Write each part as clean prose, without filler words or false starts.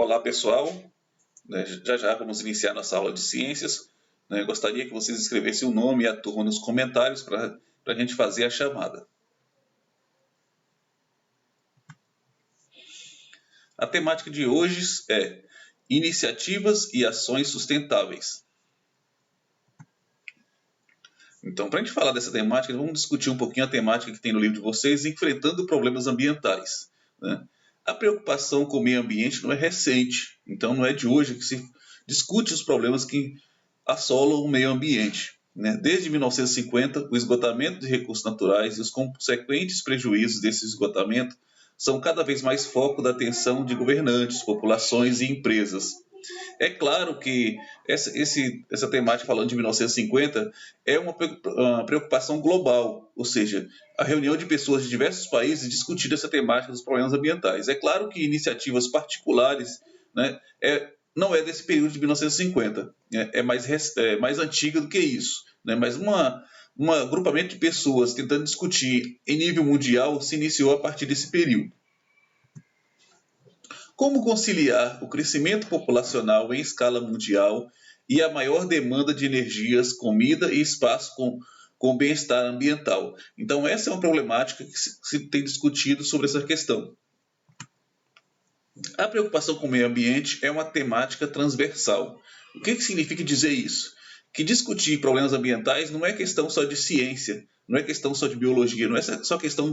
Olá, pessoal. Já já vamos iniciar nossa aula de ciências. Gostaria que vocês escrevessem o nome e a turma nos comentários para a gente fazer a chamada. A temática de hoje é iniciativas e ações sustentáveis. Então, para a gente falar dessa temática, vamos discutir um pouquinho a temática que tem no livro de vocês, enfrentando problemas ambientais. A preocupação com o meio ambiente não é recente, então não é de hoje que se discute os problemas que assolam o meio ambiente. Desde 1950, o esgotamento de recursos naturais e os consequentes prejuízos desse esgotamento são cada vez mais foco da atenção de governantes, populações e empresas. É claro que essa temática, falando de 1950, é uma preocupação global, ou seja, a reunião de pessoas de diversos países discutindo essa temática dos problemas ambientais. É claro que iniciativas particulares, não é desse período de 1950, é mais antiga do que isso, mas um agrupamento de pessoas tentando discutir em nível mundial se iniciou a partir desse período. Como conciliar o crescimento populacional em escala mundial e a maior demanda de energias, comida e espaço com bem-estar ambiental? Então, essa é uma problemática que se tem discutido sobre essa questão. A preocupação com o meio ambiente é uma temática transversal. O que significa dizer isso? Que discutir problemas ambientais não é questão só de ciência, não é questão só de biologia, não é só questão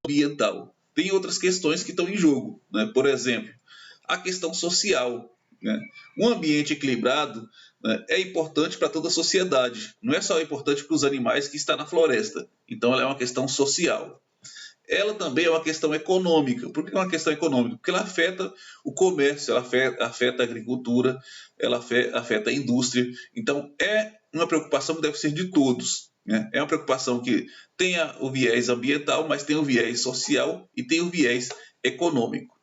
ambiental. Tem outras questões que estão em jogo. Por exemplo, a questão social. Um ambiente equilibrado é importante para toda a sociedade. Não é só importante para os animais que estão na floresta. Então, ela é uma questão social. Ela também é uma questão econômica. Por que é uma questão econômica? Porque ela afeta o comércio, ela afeta a agricultura, ela afeta a indústria. Então, é uma preocupação que deve ser de todos. É uma preocupação que tenha o viés ambiental, mas tem o viés social e tem o viés econômico.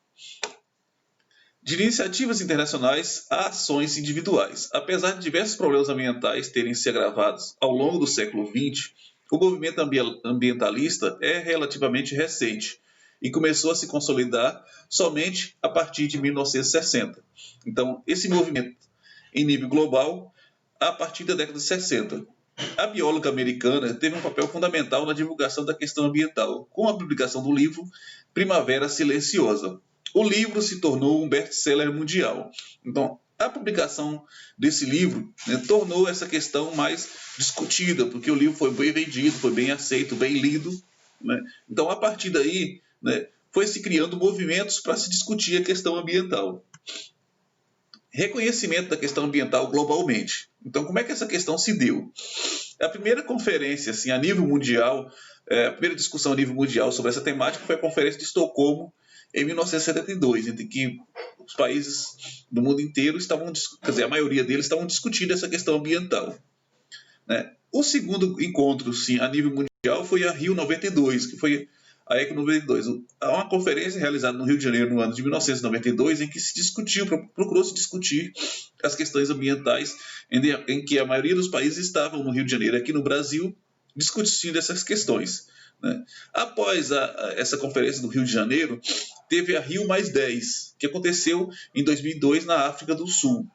De iniciativas internacionais a ações individuais. Apesar de diversos problemas ambientais terem se agravado ao longo do século XX, o movimento ambientalista é relativamente recente e começou a se consolidar somente a partir de 1960. Então, esse movimento em nível global, a partir da década de 60. A bióloga americana teve um papel fundamental na divulgação da questão ambiental, com a publicação do livro Primavera Silenciosa. O livro se tornou um best-seller mundial. Então, a publicação desse livro tornou essa questão mais discutida, porque o livro foi bem vendido, foi bem aceito, bem lido. Então, a partir daí, foi se criando movimentos para se discutir a questão ambiental. Reconhecimento da questão ambiental globalmente. Então, como é que essa questão se deu? A primeira conferência, assim, a nível mundial, a primeira discussão a nível mundial sobre essa temática foi a Conferência de Estocolmo, em 1972, em que os países do mundo inteiro estavam, a maioria deles estavam discutindo essa questão ambiental. O segundo encontro, sim, a nível mundial foi a Rio 92, que foi a Eco 92, uma conferência realizada no Rio de Janeiro no ano de 1992, em que se discutiu, procurou-se discutir as questões ambientais, em que a maioria dos países estavam no Rio de Janeiro, aqui no Brasil, discutindo essas questões. Após essa conferência do Rio de Janeiro, teve a Rio +10, que aconteceu em 2002 na África do Sul.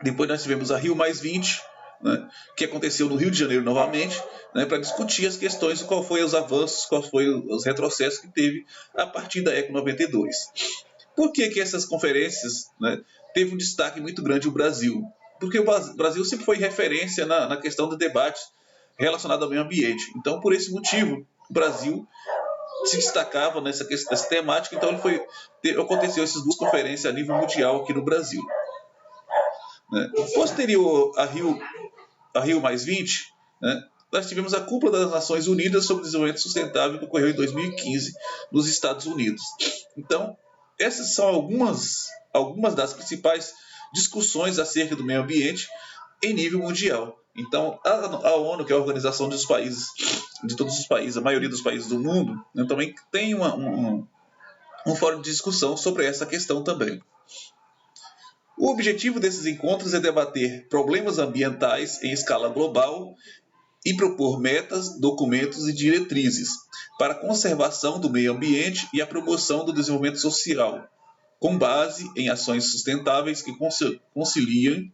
Depois nós tivemos a Rio +20, que aconteceu no Rio de Janeiro novamente, para discutir as questões, qual foi os avanços, qual foi os retrocessos que teve a partir da Eco 92. Por que essas conferências teve um destaque muito grande o Brasil? Porque o Brasil sempre foi referência na questão do debate relacionado ao meio ambiente. Então, por esse motivo, o Brasil se destacava nessa temática, então aconteceu essas duas conferências a nível mundial aqui no Brasil. Posterior a Rio +20, nós tivemos a Cúpula das Nações Unidas sobre o Desenvolvimento Sustentável, que ocorreu em 2015 nos Estados Unidos. Então, essas são algumas das principais discussões acerca do meio ambiente em nível mundial. Então, a ONU, que é a organização dos países, de todos os países, a maioria dos países do mundo, também tem um fórum de discussão sobre essa questão também. O objetivo desses encontros é debater problemas ambientais em escala global e propor metas, documentos e diretrizes para a conservação do meio ambiente e a promoção do desenvolvimento social. com base em ações sustentáveis que conciliem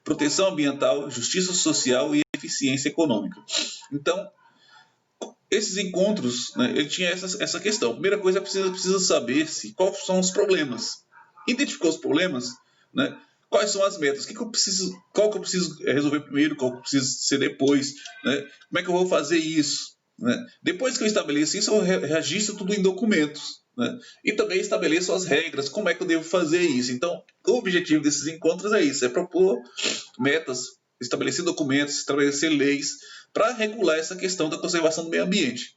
proteção ambiental, justiça social e eficiência econômica. Então, esses encontros, né, ele tinha essa questão. A primeira coisa, precisa saber quais são os problemas. Identificou os problemas, né, quais são as metas, qual que eu preciso resolver primeiro, qual que eu preciso ser depois, né, como é que eu vou fazer isso. Né? Depois que eu estabeleço isso, eu registro tudo em documentos. Né? E também estabeleço as regras, como é que eu devo fazer isso. Então, o objetivo desses encontros é isso, é propor metas, estabelecer documentos, estabelecer leis para regular essa questão da conservação do meio ambiente.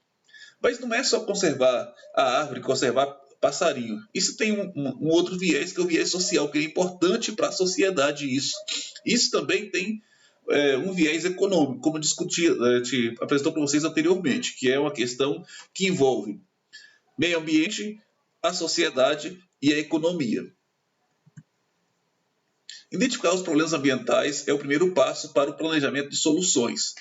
Mas não é só conservar a árvore, conservar passarinho. Isso tem um outro viés, que é o viés social, que é importante para a sociedade isso. Isso também tem um viés econômico, como a gente apresentou para vocês anteriormente, que é uma questão que envolve meio ambiente, a sociedade e a economia. Identificar os problemas ambientais é o primeiro passo para o planejamento de soluções.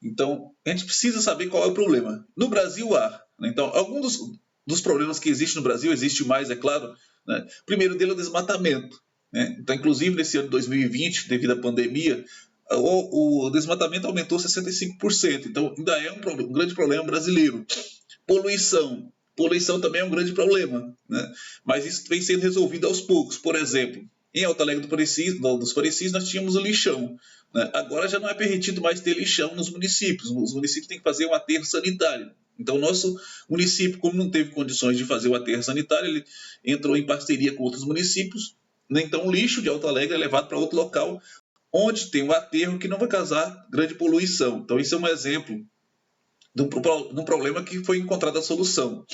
Então, a gente precisa saber qual é o problema. No Brasil há. Né? Então, alguns dos problemas que existem no Brasil, existe mais, é claro. Né? O primeiro dele é o desmatamento. Né? Então, inclusive, nesse ano de 2020, devido à pandemia, o desmatamento aumentou 65%. Então, ainda é um grande problema brasileiro. Poluição. Poluição também é um grande problema. Né? Mas isso vem sendo resolvido aos poucos. Por exemplo, em Alto Alegre dos Parecis, nós tínhamos o lixão. Né? Agora já não é permitido mais ter lixão nos municípios. Os municípios têm que fazer um aterro sanitário. Então, o nosso município, como não teve condições de fazer o aterro sanitário, ele entrou em parceria com outros municípios. Né? Então, o lixo de Alto Alegre é levado para outro local, onde tem um aterro que não vai causar grande poluição. Então, isso é um exemplo de um problema que foi encontrada a solução.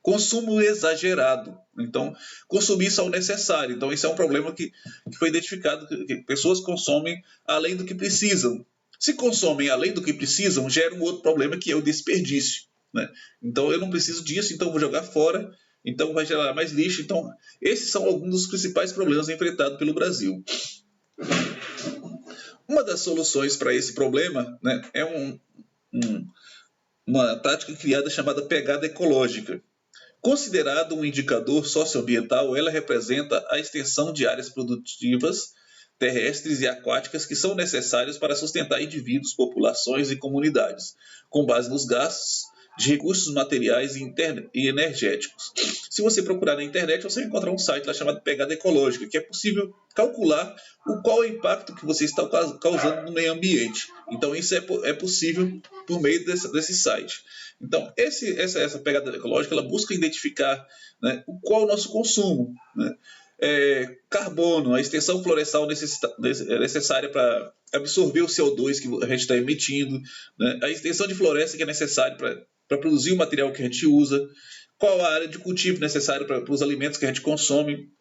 Consumo exagerado. Então, consumir só o necessário. Então, isso é um problema que foi identificado, que pessoas consomem além do que precisam. Se consomem além do que precisam, gera um outro problema, que é o desperdício. Né? Então, eu não preciso disso, então eu vou jogar fora, então vai gerar mais lixo. Então, esses são alguns dos principais problemas enfrentados pelo Brasil. Uma das soluções para esse problema, né, é uma tática criada chamada pegada ecológica. Considerado um indicador socioambiental, ela representa a extensão de áreas produtivas terrestres e aquáticas que são necessárias para sustentar indivíduos, populações e comunidades, com base nos gastos de recursos materiais e energéticos. Se você procurar na internet, você vai encontrar um site lá chamado Pegada Ecológica, que é possível calcular qual é o impacto que você está causando no meio ambiente. Então, isso é possível por meio desse site. Então, essa pegada ecológica, ela busca identificar, né, qual é o nosso consumo. Né? Carbono, a extensão florestal necessária para absorver o CO2 que a gente está emitindo, né? A extensão de floresta que é necessária para produzir o material que a gente usa, qual a área de cultivo necessária para os alimentos que a gente consome,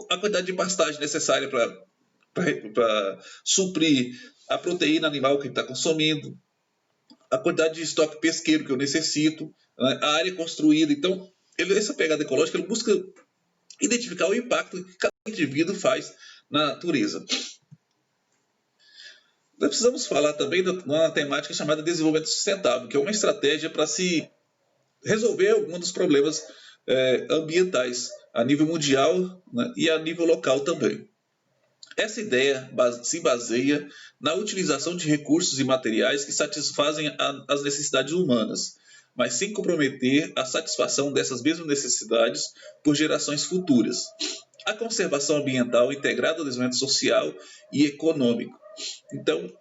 a quantidade de pastagem necessária para suprir a proteína animal que a gente está consumindo, a quantidade de estoque pesqueiro que eu necessito, né? A área construída. Então, essa pegada ecológica ele busca identificar o impacto que cada indivíduo faz na natureza. Nós precisamos falar também de uma temática chamada desenvolvimento sustentável, que é uma estratégia para se resolver alguns dos problemas ambientais a nível mundial, né, e a nível local também. Essa ideia se baseia na utilização de recursos e materiais que satisfazem as necessidades humanas, mas sem comprometer a satisfação dessas mesmas necessidades por gerações futuras. A conservação ambiental integrada ao desenvolvimento social e econômico. Então,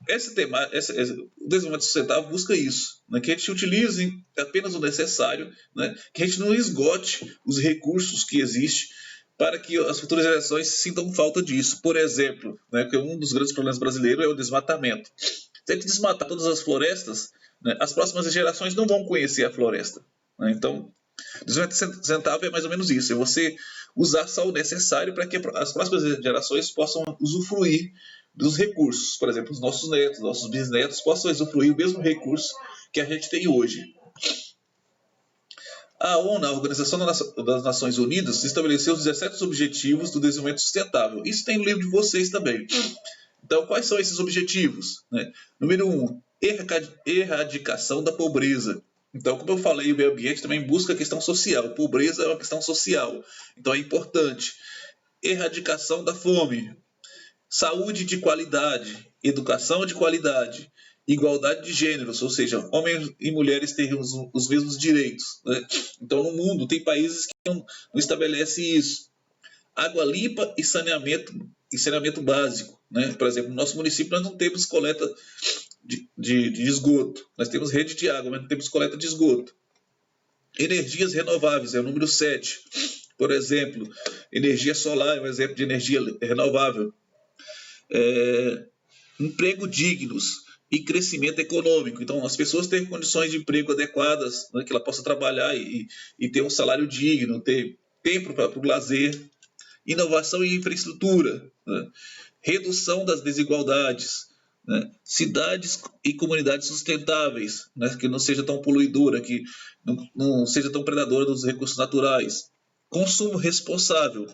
o desenvolvimento sustentável busca isso, né? Que a gente utilize apenas o necessário, né? Que a gente não esgote os recursos que existem para que as futuras gerações sintam falta disso. Por exemplo, né, que um dos grandes problemas brasileiros é o desmatamento. Se a gente desmatar todas as florestas, né, as próximas gerações não vão conhecer a floresta. Né? Então, desenvolvimento sustentável é mais ou menos isso, é você usar só o necessário para que as próximas gerações possam usufruir dos recursos. Por exemplo, os nossos netos, nossos bisnetos possam usufruir o mesmo recurso que a gente tem hoje. A ONU, a Organização das Nações Unidas, estabeleceu os 17 Objetivos do Desenvolvimento Sustentável. Isso tem no livro de vocês também. Então, quais são esses objetivos? Né? Número 1, erradicação da pobreza. Então, como eu falei, o meio ambiente também busca a questão social. Pobreza é uma questão social, então é importante. Erradicação da fome, saúde de qualidade, educação de qualidade, igualdade de gêneros, ou seja, homens e mulheres terem os mesmos direitos, né? Então, no mundo, tem países que não estabelecem isso. Água limpa e saneamento básico, né? Por exemplo, no nosso município nós não temos coleta de esgoto, nós temos rede de água, mas não temos coleta de esgoto. Energias renováveis é o número 7. Por exemplo, energia solar é um exemplo de energia renovável. Emprego dignos e crescimento econômico. Então, as pessoas terem condições de emprego adequadas, né, que ela possa trabalhar e ter um salário digno, ter tempo para o lazer. Inovação e infraestrutura, né? Redução das desigualdades, né? Cidades e comunidades sustentáveis, né? Que não seja tão poluidora, que não seja tão predadora dos recursos naturais. Consumo responsável,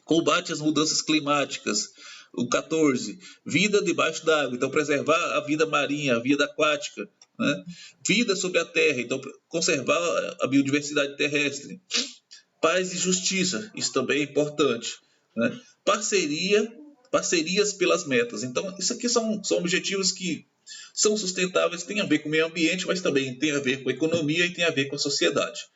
combate às mudanças climáticas. O 14, vida debaixo d'água, então preservar a vida marinha, a vida aquática, né? Vida sobre a terra, então conservar a biodiversidade terrestre. Paz e justiça, isso também é importante, né? Parcerias pelas metas. Então, isso aqui são objetivos que são sustentáveis, tem a ver com o meio ambiente, mas também tem a ver com a economia e tem a ver com a sociedade.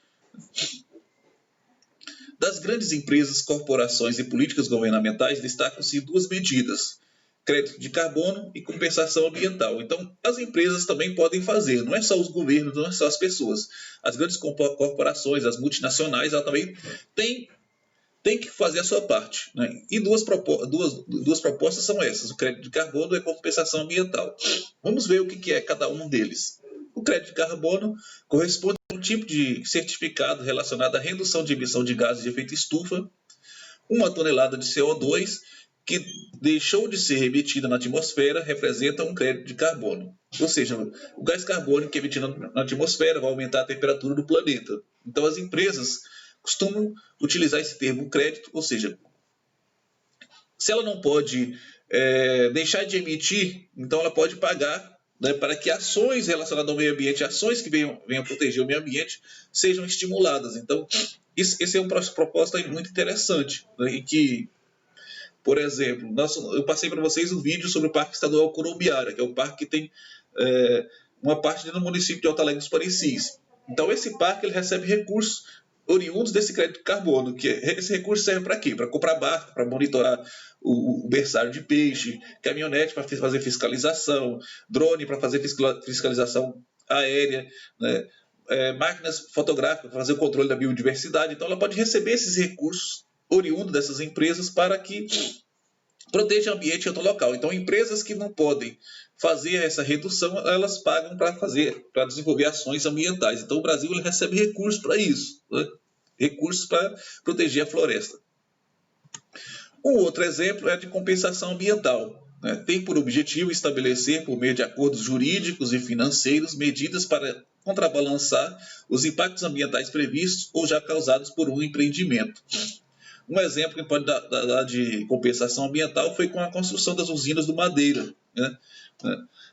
Das grandes empresas, corporações e políticas governamentais, destacam-se duas medidas: crédito de carbono e compensação ambiental. Então, as empresas também podem fazer, não é só os governos, não é só as pessoas. As grandes corporações, as multinacionais, elas também têm que fazer a sua parte, né? E duas propostas são essas: o crédito de carbono e a compensação ambiental. Vamos ver o que é cada um deles. O crédito de carbono corresponde a um tipo de certificado relacionado à redução de emissão de gases de efeito estufa. 1 tonelada de CO2 que deixou de ser emitida na atmosfera representa um crédito de carbono. Ou seja, o gás carbônico que é emitido na atmosfera vai aumentar a temperatura do planeta. Então, as empresas costumam utilizar esse termo crédito, ou seja, se ela não pode deixar de emitir, então ela pode pagar, né, para que ações relacionadas ao meio ambiente, ações que venham proteger o meio ambiente, sejam estimuladas. Então, esse é uma proposta muito interessante, né, e que, por exemplo, eu passei para vocês um vídeo sobre o Parque Estadual Corumbiara, que é um parque que tem uma parte no município de Alto Alegre dos Parecis. Então, esse parque ele recebe recursos oriundos desse crédito de carbono, que esse recurso serve para quê? Para comprar barco, para monitorar o berçário de peixe, caminhonete para fazer fiscalização, drone para fazer fiscalização aérea, né? Máquinas fotográficas para fazer o controle da biodiversidade. Então, ela pode receber esses recursos oriundos dessas empresas para que proteja o ambiente em outro local. Então, empresas que não podem fazer essa redução, elas pagam para desenvolver ações ambientais. Então, o Brasil ele recebe recursos para isso, né? Recursos para proteger a floresta. Um outro exemplo é de compensação ambiental, né? Tem por objetivo estabelecer, por meio de acordos jurídicos e financeiros, medidas para contrabalançar os impactos ambientais previstos ou já causados por um empreendimento. Um exemplo que pode dar de compensação ambiental foi com a construção das usinas do Madeira, né?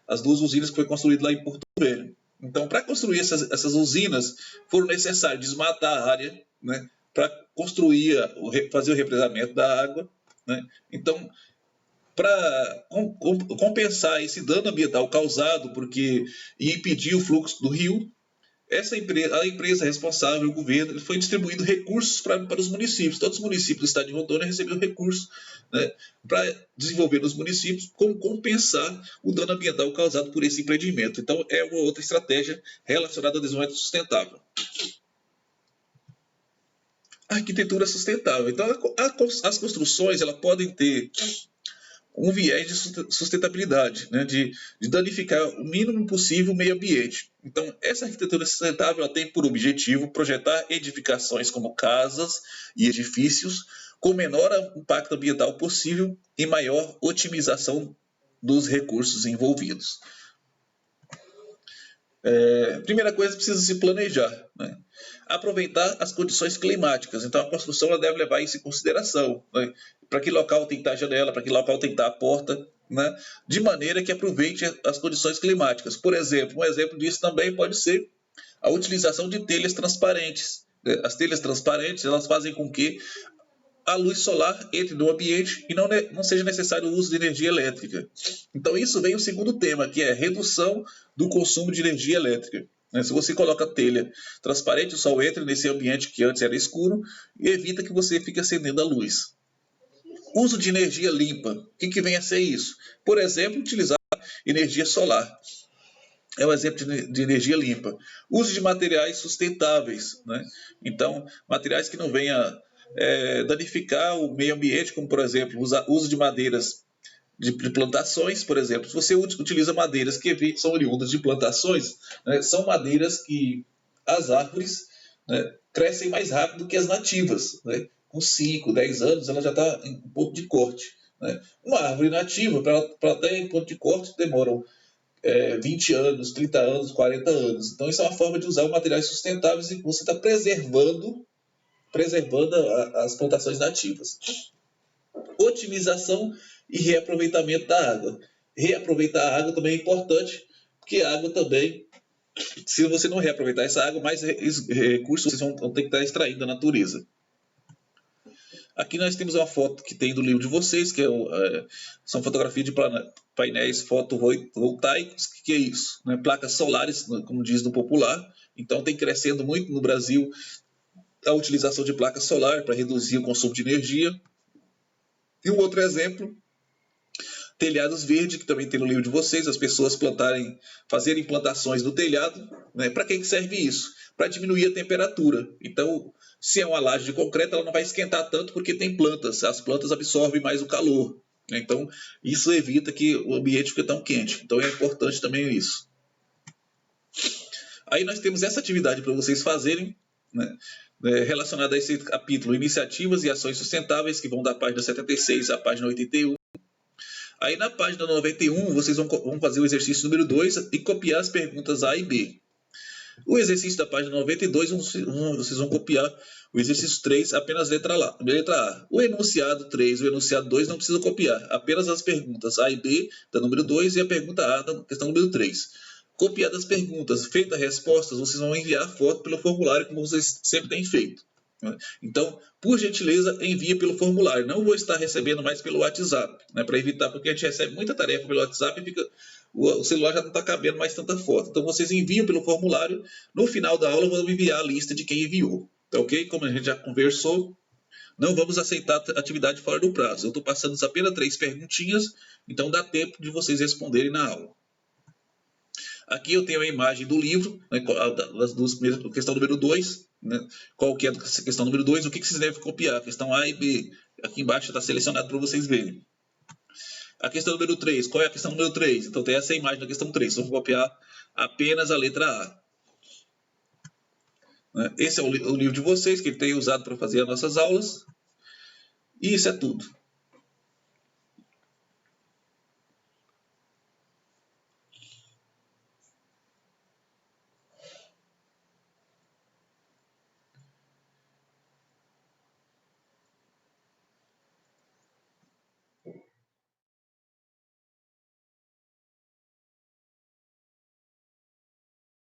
As duas usinas que foram construídas lá em Porto Velho. Então, para construir essas usinas, foram necessários desmatar a área, né, para fazer o represamento da água, né? Então, para compensar esse dano ambiental causado e impedir o fluxo do rio, a empresa responsável, o governo, foi distribuindo recursos para os municípios. Todos os municípios do estado de Rondônia receberam recursos, né, para desenvolver nos municípios como compensar o dano ambiental causado por esse empreendimento. Então, é uma outra estratégia relacionada ao desenvolvimento sustentável. A arquitetura sustentável. Então, as construções elas podem ter um viés de sustentabilidade, né, de danificar o mínimo possível o meio ambiente. Então, essa arquitetura sustentável ela tem por objetivo projetar edificações como casas e edifícios com menor impacto ambiental possível e maior otimização dos recursos envolvidos. Primeira coisa, precisa se planejar, né? Aproveitar as condições climáticas. Então, a construção ela deve levar isso em consideração, né? Para que local tem que estar a janela, para que local tem que estar a porta, né? De maneira que aproveite as condições climáticas. Por exemplo, um exemplo disso também pode ser a utilização de telhas transparentes. As telhas transparentes, elas fazem com que a luz solar entre no ambiente e não seja necessário o uso de energia elétrica. Então, isso vem o segundo tema, que é a redução do consumo de energia elétrica. Se você coloca a telha transparente, o sol entra nesse ambiente que antes era escuro e evita que você fique acendendo a luz. Uso de energia limpa. O que vem a ser isso? Por exemplo, utilizar energia solar. É um exemplo de energia limpa. Uso de materiais sustentáveis. Então, materiais que não venham danificar o meio ambiente, como, por exemplo, uso de madeiras de plantações, por exemplo. Se você utiliza madeiras que são oriundas de plantações, são madeiras que as árvores crescem mais rápido que as nativas. Com 5, 10 anos, ela já está em ponto de corte. Uma árvore nativa, para estar em ponto de corte, demoram 20 anos, 30 anos, 40 anos. Então, isso é uma forma de usar materiais sustentáveis e você está preservando as plantações nativas. Otimização e reaproveitamento da água. Reaproveitar a água também é importante, porque a água também, se você não reaproveitar essa água, mais recursos vocês vão ter que estar extraindo da natureza. Aqui nós temos uma foto que tem do livro de vocês, que são fotografias de painéis fotovoltaicos. O que é isso? Placas solares, como diz no popular. Então tem crescendo muito no Brasil a utilização de placas solar para reduzir o consumo de energia. E um outro exemplo, telhados verdes, que também tem no livro de vocês, as pessoas fazerem plantações no telhado. Para que serve isso? Para diminuir a temperatura. Então, se é uma laje de concreto, ela não vai esquentar tanto porque tem plantas. As plantas absorvem mais o calor. Então, isso evita que o ambiente fique tão quente. Então, é importante também isso. Aí nós temos essa atividade para vocês fazerem, relacionada a esse capítulo, iniciativas e ações sustentáveis, que vão da página 76 à página 81. Aí na página 91, vocês vão fazer o exercício número 2 e copiar as perguntas A e B. O exercício da página 92, vocês vão copiar o exercício 3, apenas letra A. O enunciado 3 e o enunciado 2 não precisa copiar, apenas as perguntas A e B da número 2 e a pergunta A da questão número 3. Copiadas as perguntas, feitas as respostas, vocês vão enviar a foto pelo formulário, como vocês sempre têm feito. Então, por gentileza, envie pelo formulário. Não vou estar recebendo mais pelo WhatsApp, para evitar, porque a gente recebe muita tarefa pelo WhatsApp e o celular já não está cabendo mais tanta foto. Então, vocês enviam pelo formulário. No final da aula, eu vou enviar a lista de quem enviou. Tá ok? Como a gente já conversou, não vamos aceitar atividade fora do prazo. Eu estou passando apenas 3 perguntinhas, então dá tempo de vocês responderem na aula. Aqui eu tenho a imagem do livro, das duas primeiras, questão número 2, qual que é a questão número 2, o que vocês devem copiar, questão A e B. Aqui embaixo está selecionado para vocês verem. A questão número 3, qual é a questão número 3? Então tem essa imagem da questão 3, então vou copiar apenas a letra A. Esse é o livro de vocês, que ele tem usado para fazer as nossas aulas. E isso é tudo.